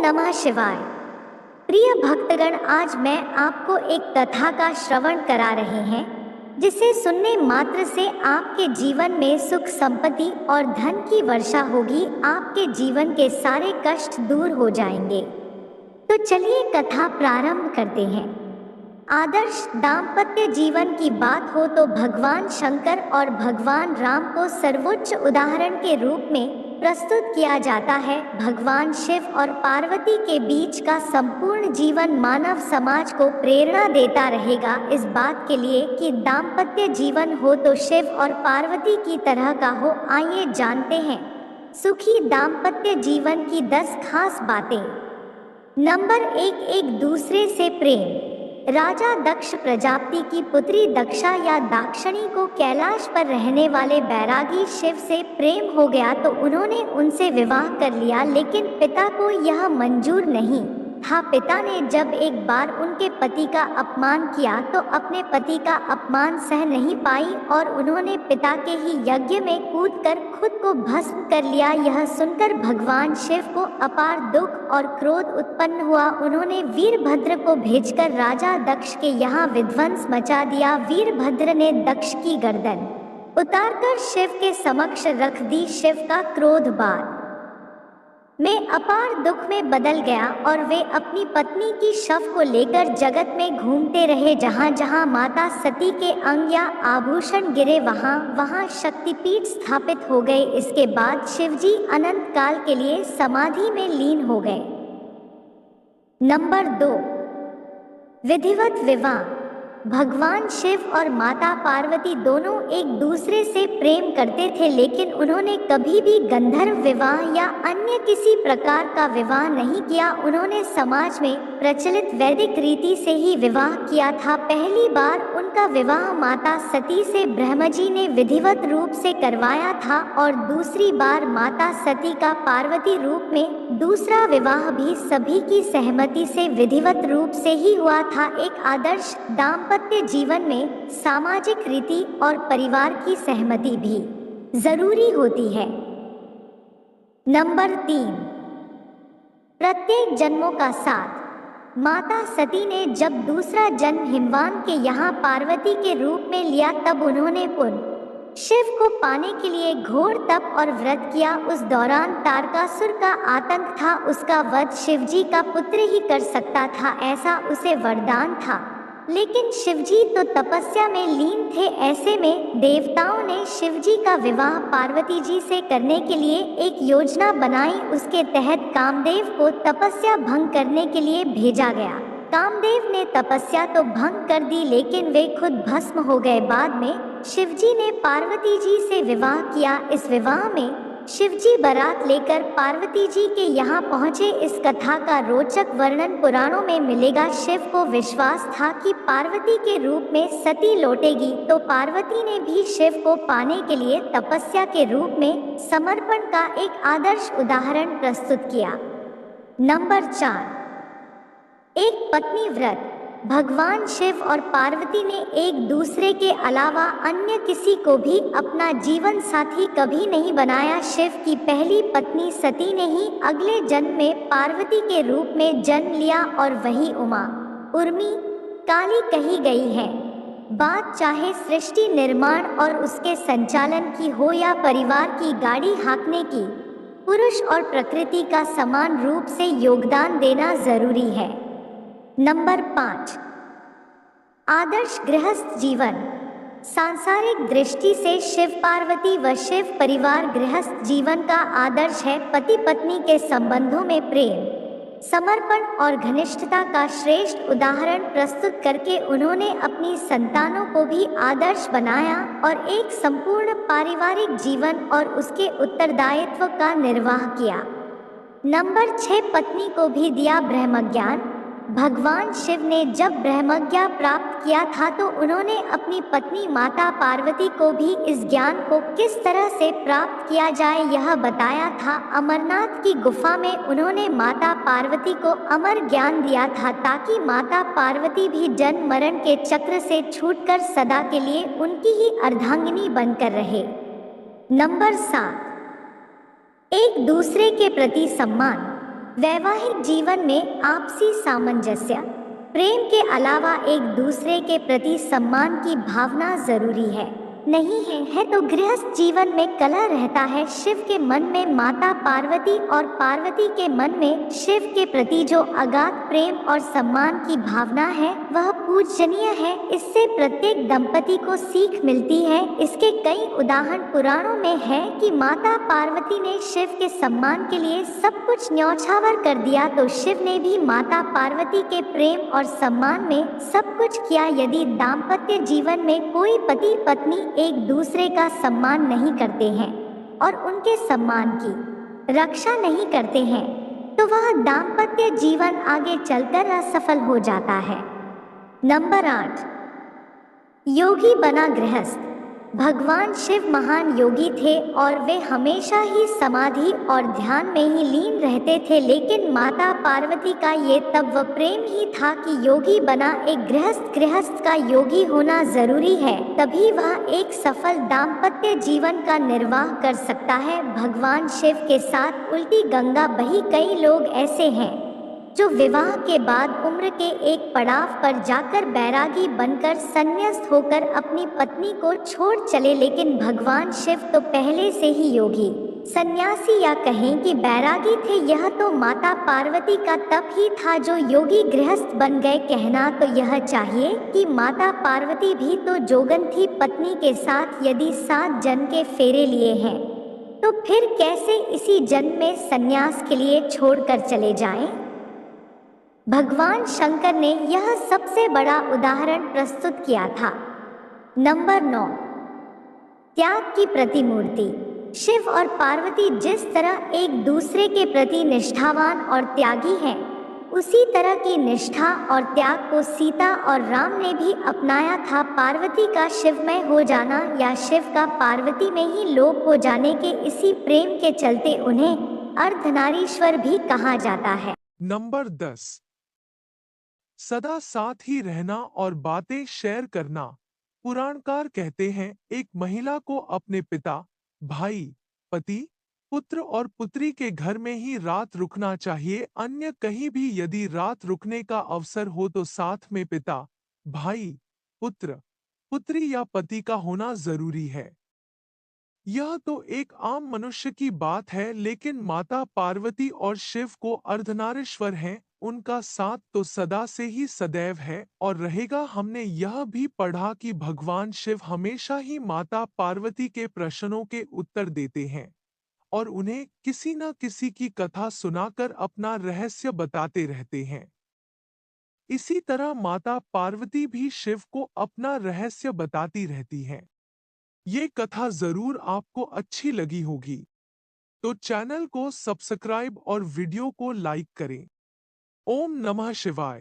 नमः शिवाय। प्रिय भक्तगण, आज मैं आपको एक कथा का श्रवण करा रहे हैं जिसे सुनने मात्र से आपके जीवन में सुख संपत्ति और धन की वर्षा होगी। आपके जीवन के सारे कष्ट दूर हो जाएंगे। तो चलिए कथा प्रारंभ करते हैं। आदर्श दाम्पत्य जीवन की बात हो तो भगवान शंकर और भगवान राम को सर्वोच्च उदाहरण के रूप में प्रस्तुत किया जाता है। भगवान शिव और पार्वती के बीच का संपूर्ण जीवन मानव समाज को प्रेरणा देता रहेगा इस बात के लिए कि दाम्पत्य जीवन हो तो शिव और पार्वती की तरह का हो। आइए जानते हैं सुखी दाम्पत्य जीवन की 10 खास बातें। नंबर 1, एक दूसरे से प्रेम। राजा दक्ष प्रजापति की पुत्री दक्षा या दाक्षिणी को कैलाश पर रहने वाले बैरागी शिव से प्रेम हो गया तो उन्होंने उनसे विवाह कर लिया, लेकिन पिता को यह मंजूर नहीं था। पिता ने जब एक बार उनके पति का अपमान किया तो अपने पति का अपमान सह नहीं पाई और उन्होंने पिता के ही यज्ञ में कूदकर खुद को भस्म कर लिया। यह सुनकर भगवान शिव को अपार दुख और क्रोध उत्पन्न हुआ। उन्होंने वीरभद्र को भेजकर राजा दक्ष के यहाँ विध्वंस मचा दिया। वीरभद्र ने दक्ष की गर्दन उतारकर शिव के समक्ष रख दी। शिव का क्रोध बाद में अपार दुख में बदल गया और वे अपनी पत्नी की शव को लेकर जगत में घूमते रहे। जहाँ जहाँ माता सती के अंग या आभूषण गिरे वहाँ वहाँ शक्तिपीठ स्थापित हो गए। इसके बाद शिवजी अनंत काल के लिए समाधि में लीन हो गए। नंबर 2, विधिवत विवाह। भगवान शिव और माता पार्वती दोनों एक दूसरे से प्रेम करते थे, लेकिन उन्होंने कभी भी गंधर्व विवाह या अन्य किसी प्रकार का विवाह नहीं किया। उन्होंने समाज में प्रचलित वैदिक रीति से ही विवाह किया था। पहली बार उनका विवाह माता सती से ब्रह्मजी ने विधिवत रूप से करवाया था और दूसरी बार माता सती का पार्वती रूप में दूसरा विवाह भी सभी की सहमति से विधिवत रूप से ही हुआ था। एक आदर्श दाम्पत्य जीवन में सामाजिक रीति और परिवार की सहमति भी जरूरी होती है। नंबर 3, प्रत्येक जन्मों का साथ। माता सती ने जब दूसरा जन्म हिमवान के यहाँ पार्वती के रूप में लिया तब उन्होंने पुनः शिव को पाने के लिए घोर तप और व्रत किया। उस दौरान तारकासुर का आतंक था, उसका वध शिवजी का पुत्र ही कर सकता था, ऐसा उसे वरदान था। लेकिन शिवजी तो तपस्या में लीन थे। ऐसे में देवताओं ने शिवजी का विवाह पार्वती जी से करने के लिए एक योजना बनाई। उसके तहत कामदेव को तपस्या भंग करने के लिए भेजा गया। कामदेव ने तपस्या तो भंग कर दी, लेकिन वे खुद भस्म हो गए। बाद में शिवजी ने पार्वती जी से विवाह किया। इस विवाह में शिवजी बारात लेकर पार्वती जी के यहाँ पहुँचे। इस कथा का रोचक वर्णन पुराणों में मिलेगा। शिव को विश्वास था कि पार्वती के रूप में सती लौटेगी, तो पार्वती ने भी शिव को पाने के लिए तपस्या के रूप में समर्पण का एक आदर्श उदाहरण प्रस्तुत किया। नंबर 4, एक पत्नी व्रत। भगवान शिव और पार्वती ने एक दूसरे के अलावा अन्य किसी को भी अपना जीवन साथी कभी नहीं बनाया। शिव की पहली पत्नी सती ने ही अगले जन्म में पार्वती के रूप में जन्म लिया और वही उमा उर्मी काली कही गई है। बात चाहे सृष्टि निर्माण और उसके संचालन की हो या परिवार की गाड़ी हाँकने की, पुरुष और प्रकृति का समान रूप से योगदान देना जरूरी है। नंबर 5, आदर्श गृहस्थ जीवन। सांसारिक दृष्टि से शिव पार्वती व शिव परिवार गृहस्थ जीवन का आदर्श है। पति पत्नी के संबंधों में प्रेम, समर्पण और घनिष्ठता का श्रेष्ठ उदाहरण प्रस्तुत करके उन्होंने अपनी संतानों को भी आदर्श बनाया और एक संपूर्ण पारिवारिक जीवन और उसके उत्तरदायित्व का निर्वाह किया। नंबर 6, पत्नी को भी दिया ब्रह्मज्ञान। भगवान शिव ने जब ब्रह्मज्ञान प्राप्त किया था तो उन्होंने अपनी पत्नी माता पार्वती को भी इस ज्ञान को किस तरह से प्राप्त किया जाए यह बताया था। अमरनाथ की गुफा में उन्होंने माता पार्वती को अमर ज्ञान दिया था ताकि माता पार्वती भी जन्म मरण के चक्र से छूटकर सदा के लिए उनकी ही अर्धांगिनी बनकर रहे। नंबर 7, एक दूसरे के प्रति सम्मान। वैवाहिक जीवन में आपसी सामंजस्य, प्रेम के अलावा एक दूसरे के प्रति सम्मान की भावना जरूरी है। नहीं है तो गृहस्थ जीवन में कलह रहता है। शिव के मन में माता पार्वती और पार्वती के मन में शिव के प्रति जो अगाध प्रेम और सम्मान की भावना है वह पूजनीय है। इससे प्रत्येक दंपति को सीख मिलती है। इसके कई उदाहरण पुराणों में है कि माता पार्वती ने शिव के सम्मान के लिए सब कुछ न्यौछावर कर दिया तो शिव ने भी माता पार्वती के प्रेम और सम्मान में सब कुछ किया। यदि दाम्पत्य जीवन में कोई पति पत्नी एक दूसरे का सम्मान नहीं करते हैं और उनके सम्मान की रक्षा नहीं करते हैं तो वह दाम्पत्य जीवन आगे चलकर असफल हो जाता है। नंबर 8, योगी बना गृहस्थ। भगवान शिव महान योगी थे और वे हमेशा ही समाधि और ध्यान में ही लीन रहते थे, लेकिन माता पार्वती का ये तब वह प्रेम ही था कि योगी बना। एक गृहस्थ का योगी होना जरूरी है, तभी वह एक सफल दाम्पत्य जीवन का निर्वाह कर सकता है। भगवान शिव के साथ उल्टी गंगा बही। कई लोग ऐसे हैं जो विवाह के बाद उम्र के एक पड़ाव पर जाकर बैरागी बनकर संन्यास्त होकर अपनी पत्नी को छोड़ चले, लेकिन भगवान शिव तो पहले से ही योगी सन्यासी या कहें कि बैरागी थे। यह तो माता पार्वती का तप ही था जो योगी गृहस्थ बन गए। कहना तो यह चाहिए कि माता पार्वती भी तो जोगन थी पत्नी के साथ। यदि 7 जन्म के फेरे लिए हैं तो फिर कैसे इसी जन्म में संन्यास के लिए छोड़कर चले जाएं? भगवान शंकर ने यह सबसे बड़ा उदाहरण प्रस्तुत किया था। नंबर 9, त्याग की प्रतिमूर्ति। शिव और पार्वती जिस तरह एक दूसरे के प्रति निष्ठावान और त्यागी हैं, उसी तरह की निष्ठा और त्याग को सीता और राम ने भी अपनाया था। पार्वती का शिवमय हो जाना या शिव का पार्वती में ही लोप हो जाने के इसी प्रेम के चलते उन्हें अर्धनारीश्वर भी कहा जाता है। नंबर 10, सदा साथ ही रहना और बातें शेयर करना। पुराणकार कहते हैं एक महिला को अपने पिता, भाई, पति, पुत्र और पुत्री के घर में ही रात रुकना चाहिए, अन्य कहीं भी यदि रात रुकने का अवसर हो तो साथ में पिता, भाई, पुत्र, पुत्री या पति का होना जरूरी है। यह तो एक आम मनुष्य की बात है, लेकिन माता पार्वती और शिव को अर्धनारीश्वर हैं, उनका साथ तो सदा से ही सदैव है और रहेगा। हमने यह भी पढ़ा कि भगवान शिव हमेशा ही माता पार्वती के प्रश्नों के उत्तर देते हैं और उन्हें किसी न किसी की कथा सुनाकर अपना रहस्य बताते रहते हैं। इसी तरह माता पार्वती भी शिव को अपना रहस्य बताती रहती हैं। ये कथा जरूर आपको अच्छी लगी होगी, तो चैनल को सब्सक्राइब और वीडियो को लाइक करें। ओम नमः शिवाय।